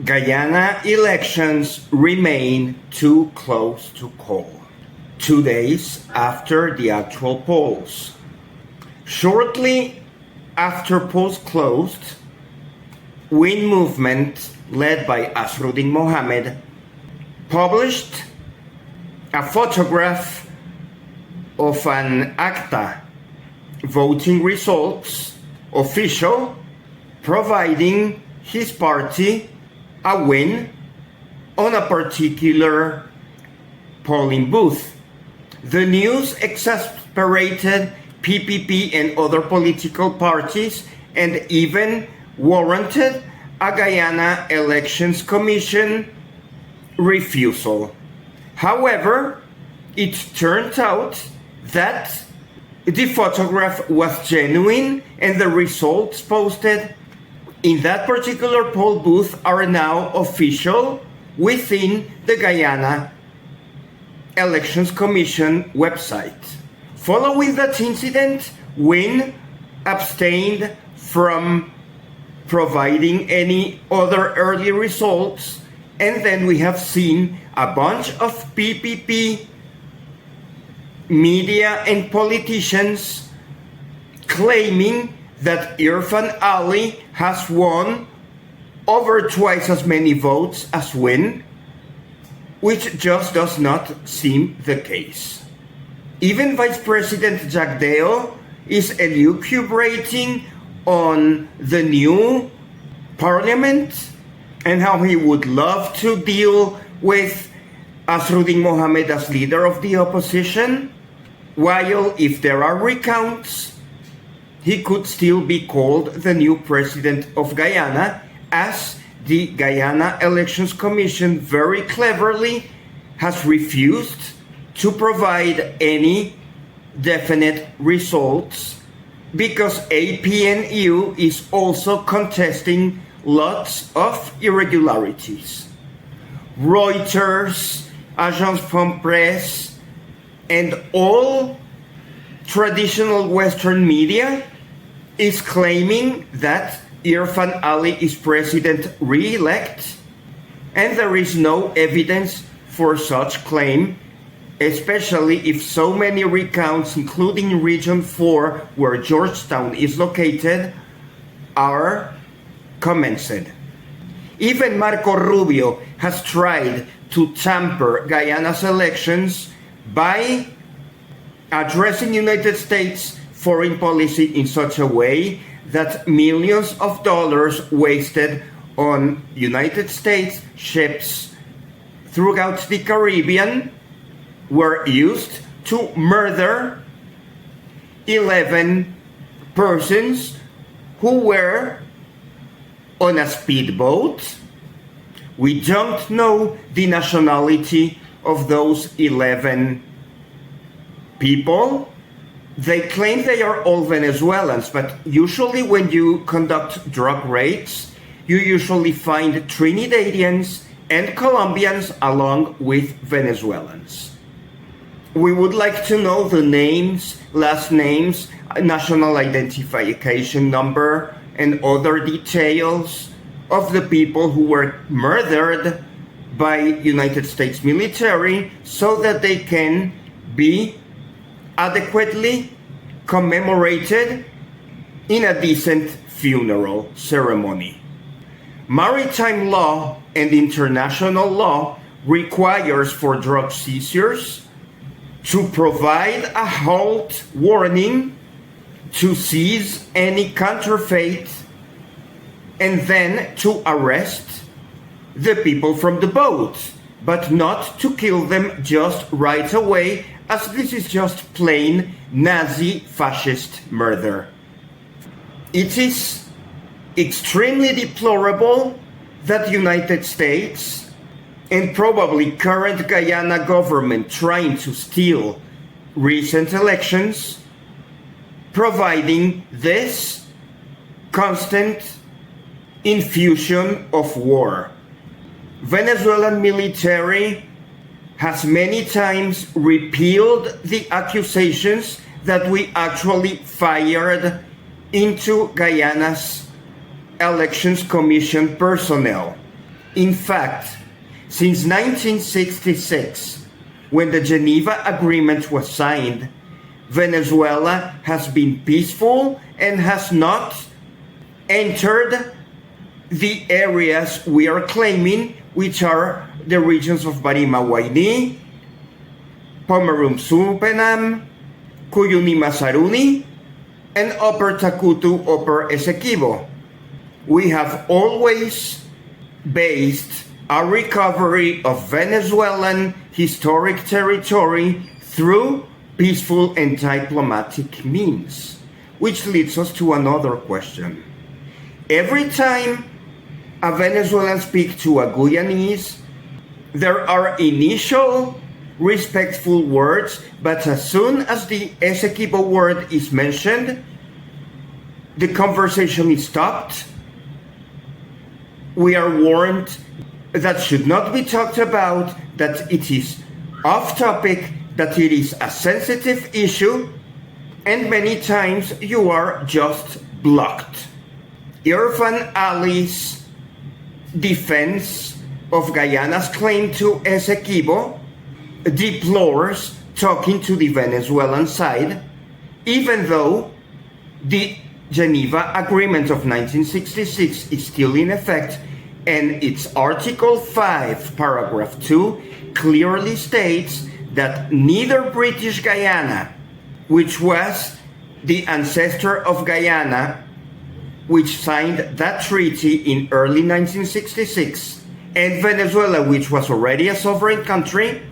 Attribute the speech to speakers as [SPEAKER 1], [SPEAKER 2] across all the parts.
[SPEAKER 1] Guyana elections remain too close to call, 2 days after the actual polls. Shortly after polls closed, Win Movement, led by Azruddin Mohamed, published a photograph of an acta voting results official providing his party a win on a particular polling booth. The news exasperated PPP and other political parties and even warranted a Guyana Elections Commission refusal. However, it turned out that the photograph was genuine and the results posted in that particular poll booth are now official within the Guyana Elections Commission website. Following that incident, Win abstained from providing any other early results, and then we have seen a bunch of PPP media and politicians claiming that Irfan Ali has won over twice as many votes as Win, which just does not seem the case. Even Vice President Jagdeo is elucubrating on the new parliament and how he would love to deal with Azruddin Mohamed as leader of the opposition, while if there are recounts, he could still be called the new president of Guyana, as the Guyana Elections Commission very cleverly has refused to provide any definite results because APNU is also contesting lots of irregularities. Reuters, Agence France-Presse, and all traditional Western media is claiming that Irfan Ali is president re-elect, and there is no evidence for such claim, especially if so many recounts, including Region 4, where Georgetown is located, are commenced. Even Marco Rubio has tried to tamper Guyana's elections by addressing United States foreign policy in such a way that millions of dollars wasted on United States ships throughout the Caribbean were used to murder 11 persons who were on a speedboat. We don't know the nationality of those 11 people. They claim they are all Venezuelans, but usually when you conduct drug raids, you usually find Trinidadians and Colombians along with Venezuelans. We would like to know the names, last names, national identification number, and other details of the people who were murdered by United States military so that they can be adequately commemorated in a decent funeral ceremony. Maritime law and international law requires for drug seizures to provide a halt warning, to seize any counterfeit, and then to arrest the people from the boat, but not to kill them just right away, as this is just plain Nazi fascist murder. It is extremely deplorable that the United States and probably current Guyana government trying to steal recent elections, providing this constant infusion of war. Venezuelan military has many times repealed the accusations that we actually fired into Guyana's Elections Commission personnel. In fact, since 1966, when the Geneva Agreement was signed, Venezuela has been peaceful and has not entered the areas we are claiming, which are the regions of Barima-Waini, Pomerum-Supenam, Cuyuni-Masaruni, and Upper Takutu, Upper Essequibo. We have always based our recovery of Venezuelan historic territory through peaceful and diplomatic means, which leads us to another question. Every time a Venezuelan speaks to a Guyanese, there are initial respectful words, but as soon as the Essequibo word is mentioned, the conversation is stopped. We are warned that should not be talked about, that it is off topic, that it is a sensitive issue, and many times you are just blocked. Irfan Ali's defense of Guyana's claim to Essequibo deplores talking to the Venezuelan side, even though the Geneva Agreement of 1966 is still in effect, and its Article 5, Paragraph 2 clearly states that neither British Guyana, which was the ancestor of Guyana, which signed that treaty in early 1966, and Venezuela, which was already a sovereign country,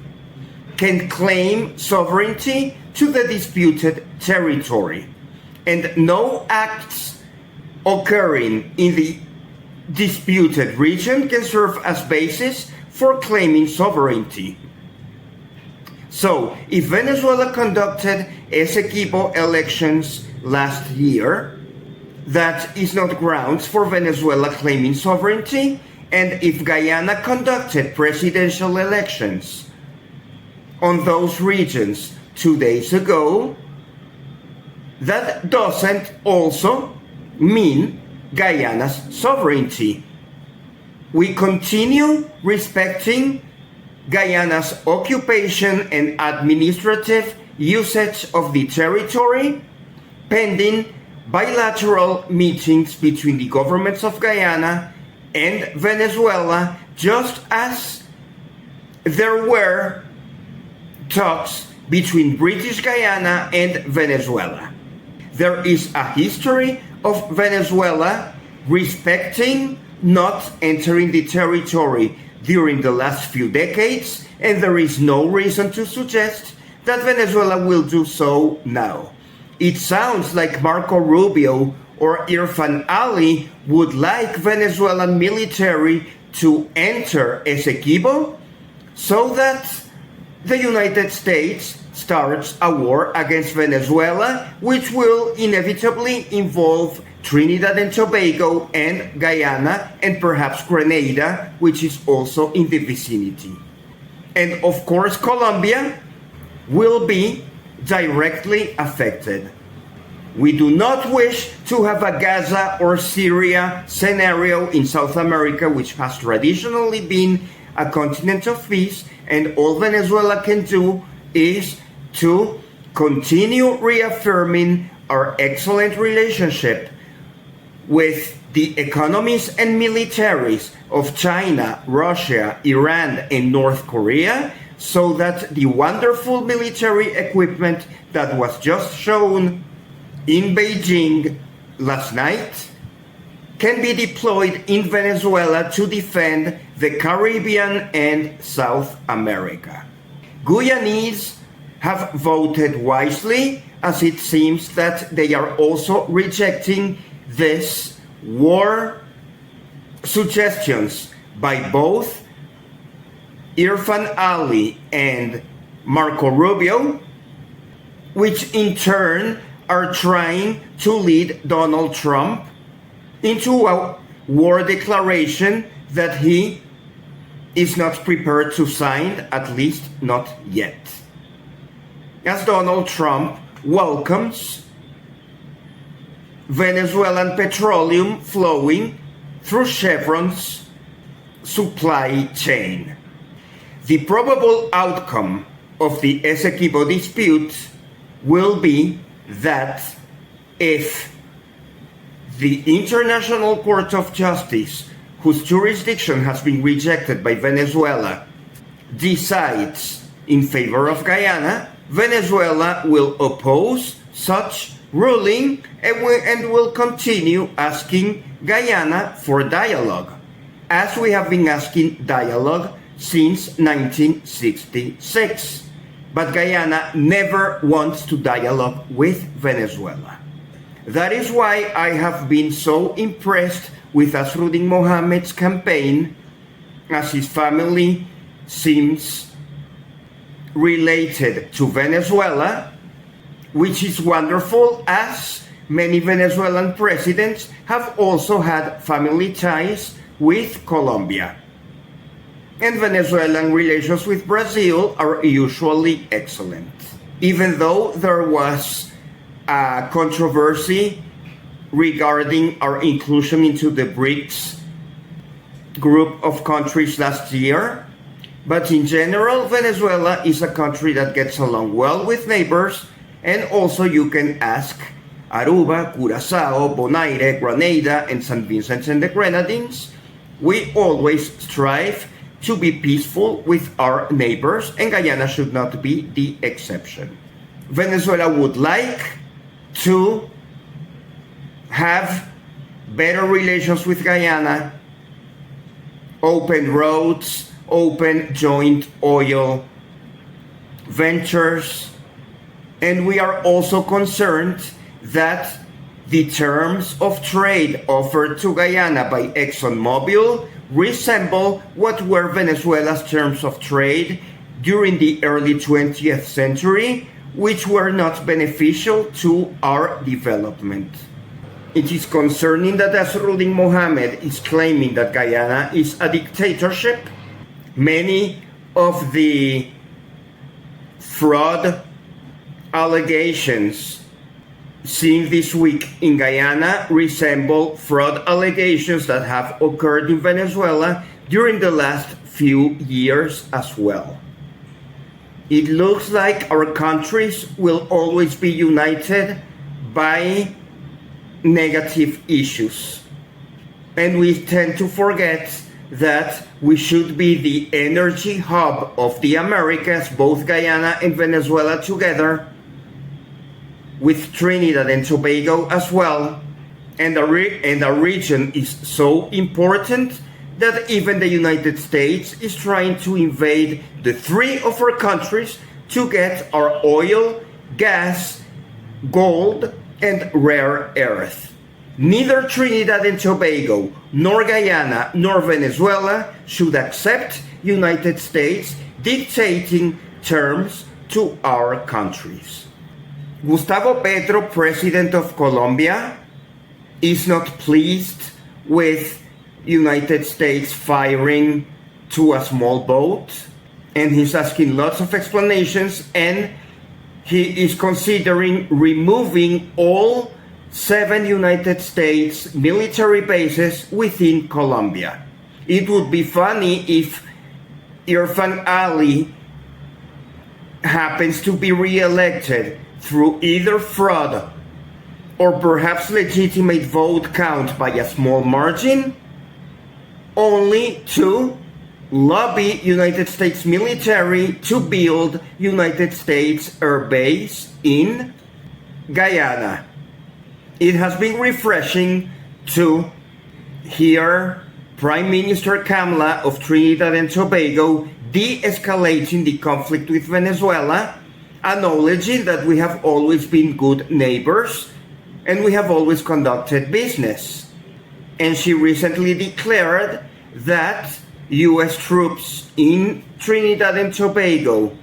[SPEAKER 1] can claim sovereignty to the disputed territory. And no acts occurring in the disputed region can serve as basis for claiming sovereignty. So, if Venezuela conducted Essequibo elections last year, that is not grounds for Venezuela claiming sovereignty, and if Guyana conducted presidential elections on those regions 2 days ago, that doesn't also mean Guyana's sovereignty. We continue respecting Guyana's occupation and administrative usage of the territory, pending bilateral meetings between the governments of Guyana and Venezuela, just as there were talks between British Guyana and Venezuela. There is a history of Venezuela respecting not entering the territory during the last few decades, and there is no reason to suggest that Venezuela will do so now. It sounds like Marco Rubio or Irfan Ali would like Venezuelan military to enter Essequibo so that the United States starts a war against Venezuela, which will inevitably involve Trinidad and Tobago and Guyana and perhaps Grenada, which is also in the vicinity. And of course, Colombia will be directly affected. We do not wish to have a Gaza or Syria scenario in South America, which has traditionally been a continent of peace, and all Venezuela can do is to continue reaffirming our excellent relationship with the economies and militaries of China, Russia, Iran, and North Korea, so that the wonderful military equipment that was just shown in Beijing last night can be deployed in Venezuela to defend the Caribbean and South America. Guyanese have voted wisely, as it seems that they are also rejecting this war suggestions by both Irfan Ali and Marco Rubio, which in turn are trying to lead Donald Trump into a war declaration that he is not prepared to sign, at least not yet. As Donald Trump welcomes Venezuelan petroleum flowing through Chevrons supply chain. The probable outcome of the Essequibo dispute will be that if the International Court of Justice, whose jurisdiction has been rejected by Venezuela, decides in favor of Guyana, Venezuela will oppose such ruling and will continue asking Guyana for dialogue, as we have been asking dialogue since 1966. But Guyana never wants to dialogue with Venezuela. That is why I have been so impressed with Azruddin Mohamed's campaign, as his family seems related to Venezuela, which is wonderful, as many Venezuelan presidents have also had family ties with Colombia. And Venezuelan relations with Brazil are usually excellent. Even though there was a controversy regarding our inclusion into the BRICS group of countries last year, but in general, Venezuela is a country that gets along well with neighbors, and also you can ask Aruba, Curaçao, Bonaire, Grenada, and St. Vincent and the Grenadines. We always strive to be peaceful with our neighbors, and Guyana should not be the exception. Venezuela would like to have better relations with Guyana, open roads, open joint oil ventures, and we are also concerned that the terms of trade offered to Guyana by ExxonMobil resemble what were Venezuela's terms of trade during the early 20th century, which were not beneficial to our development. It is concerning that Azruddin Mohamed is claiming that Guyana is a dictatorship. Many of the fraud allegations seen this week in Guyana resemble fraud allegations that have occurred in Venezuela during the last few years as well. It looks like our countries will always be united by negative issues. And we tend to forget that we should be the energy hub of the Americas, both Guyana and Venezuela together, with Trinidad and Tobago as well. And the region is so important that even the United States is trying to invade the three of our countries to get our oil, gas, gold, and rare earth. Neither Trinidad and Tobago, nor Guyana, nor Venezuela should accept United States dictating terms to our countries. Gustavo Petro, President of Colombia, is not pleased with United States firing to a small boat, and he's asking lots of explanations, and he is considering removing all 7 United States military bases within Colombia. It would be funny if Irfan Ali happens to be re-elected through either fraud or perhaps legitimate vote count by a small margin, only to lobby United States military to build United States air base in Guyana. It has been refreshing to hear Prime Minister Kamala of Trinidad and Tobago de-escalating the conflict with Venezuela, acknowledging that we have always been good neighbors and we have always conducted business. And she recently declared that US troops in Trinidad and Tobago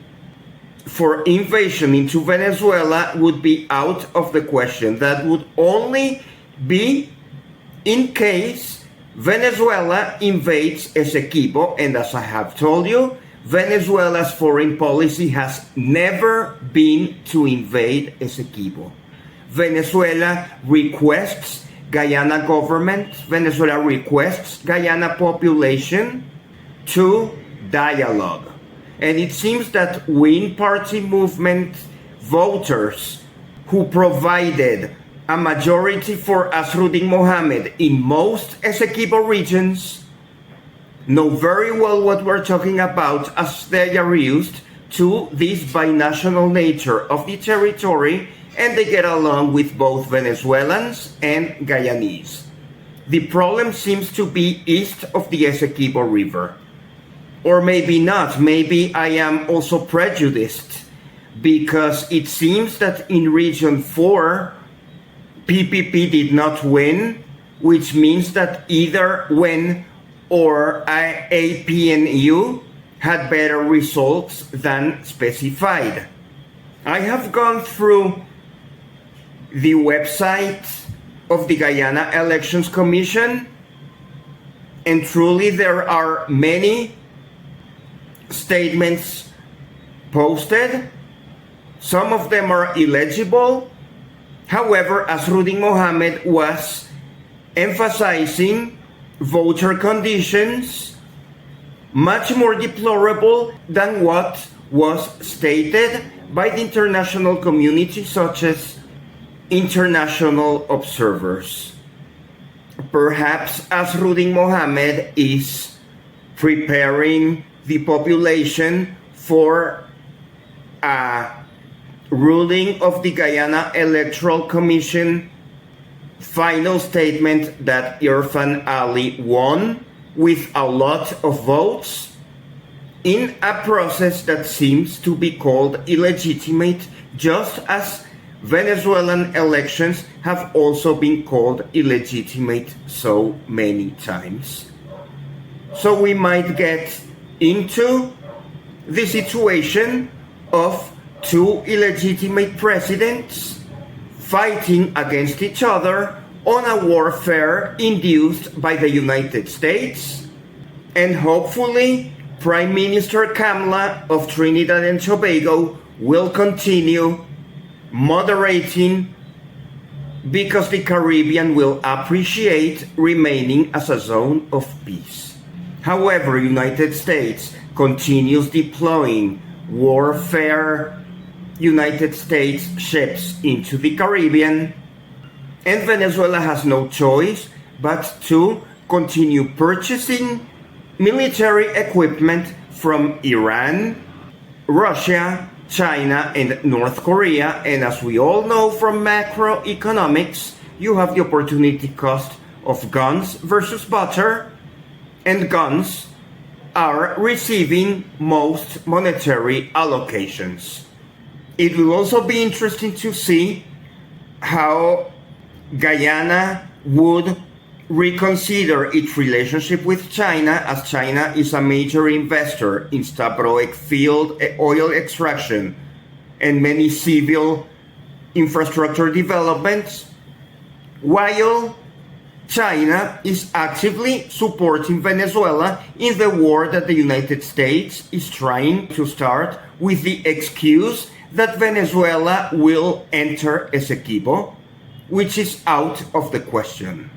[SPEAKER 1] for invasion into Venezuela would be out of the question. That would only be in case Venezuela invades Essequibo, and as I have told you, Venezuela's foreign policy has never been to invade Essequibo. Venezuela requests Guyana government, Venezuela requests Guyana population to dialogue. And it seems that Win Party movement voters who provided a majority for Azruddin Mohamed in most Essequibo regions know very well what we're talking about, as they are used to this binational nature of the territory, and they get along with both Venezuelans and Guyanese. The problem seems to be east of the Essequibo River. Or maybe not, maybe I am also prejudiced, because it seems that in Region 4, PPP did not win, which means that either WIN or APNU had better results than specified. I have gone through the website of the Guyana Elections Commission, and truly there are many statements posted. Some of them are illegible. However, Azruddin Mohamed was emphasizing voter conditions much more deplorable than what was stated by the international community, such as international observers. Perhaps Azruddin Mohamed is preparing the population for a ruling of the Guyana Electoral Commission final statement that Irfan Ali won with a lot of votes in a process that seems to be called illegitimate, just as Venezuelan elections have also been called illegitimate so many times. So we might get into the situation of two illegitimate presidents fighting against each other on a warfare induced by the United States, and hopefully Prime Minister Kamala of Trinidad and Tobago will continue moderating, because the Caribbean will appreciate remaining as a zone of peace. However, United States continues deploying warfare United States ships into the Caribbean, and Venezuela has no choice but to continue purchasing military equipment from Iran, Russia, China, and North Korea. And as we all know from macroeconomics, you have the opportunity cost of guns versus butter, and guns are receiving most monetary allocations. It will also be interesting to see how Guyana would reconsider its relationship with China, as China is a major investor in Stabroek field oil extraction and many civil infrastructure developments, while China is actively supporting Venezuela in the war that the United States is trying to start, with the excuse that Venezuela will enter Essequibo, which is out of the question.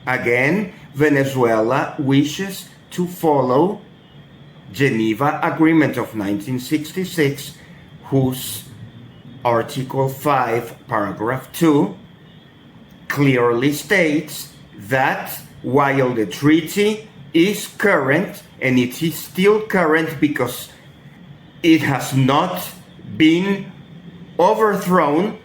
[SPEAKER 1] Again, Venezuela wishes to follow Geneva Agreement of 1966, whose Article 5, Paragraph 2 clearly states that while the treaty is current, and it is still current because it has not been overthrown,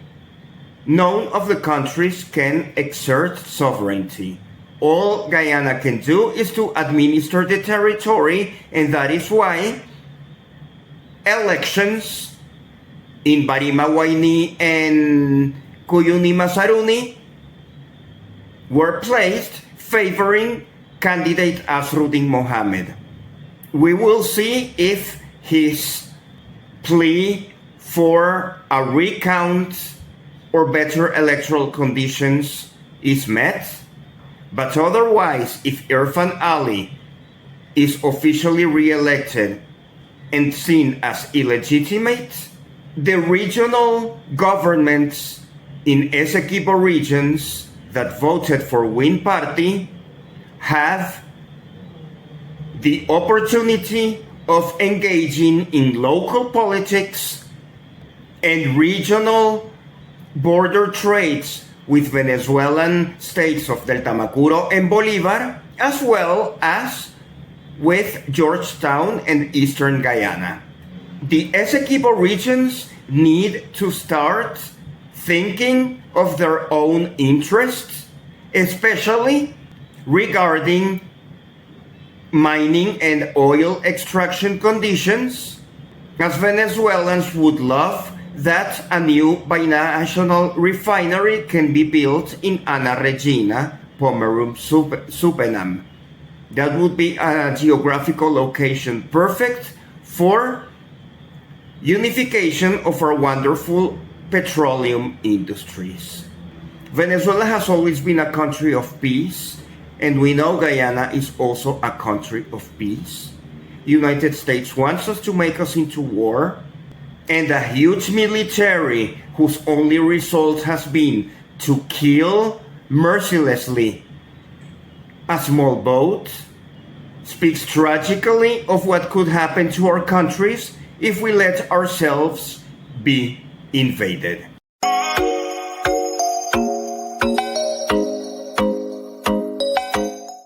[SPEAKER 1] none of the countries can exert sovereignty. All Guyana can do is to administer the territory, and that is why elections in Barimawaini and Cuyuni Masaruni were placed favoring candidate Azruddin Mohamed. We will see if his plea for a recount or better electoral conditions is met. But otherwise, if Irfan Ali is officially re-elected and seen as illegitimate, the regional governments in Essequibo regions that voted for Win Party have the opportunity of engaging in local politics and regional border trades with Venezuelan states of Delta Macuro and Bolivar, as well as with Georgetown and Eastern Guyana. The Essequibo regions need to start thinking of their own interests, especially regarding mining and oil extraction conditions, as Venezuelans would love that a new binational refinery can be built in Ana Regina, Pomeroon, Suriname. That would be a geographical location perfect for unification of our wonderful petroleum industries. Venezuela has always been a country of peace, and we know Guyana is also a country of peace. The United States wants us to make us into war, and a huge military whose only result has been to kill mercilessly a small boat speaks tragically of what could happen to our countries if we let ourselves be invaded.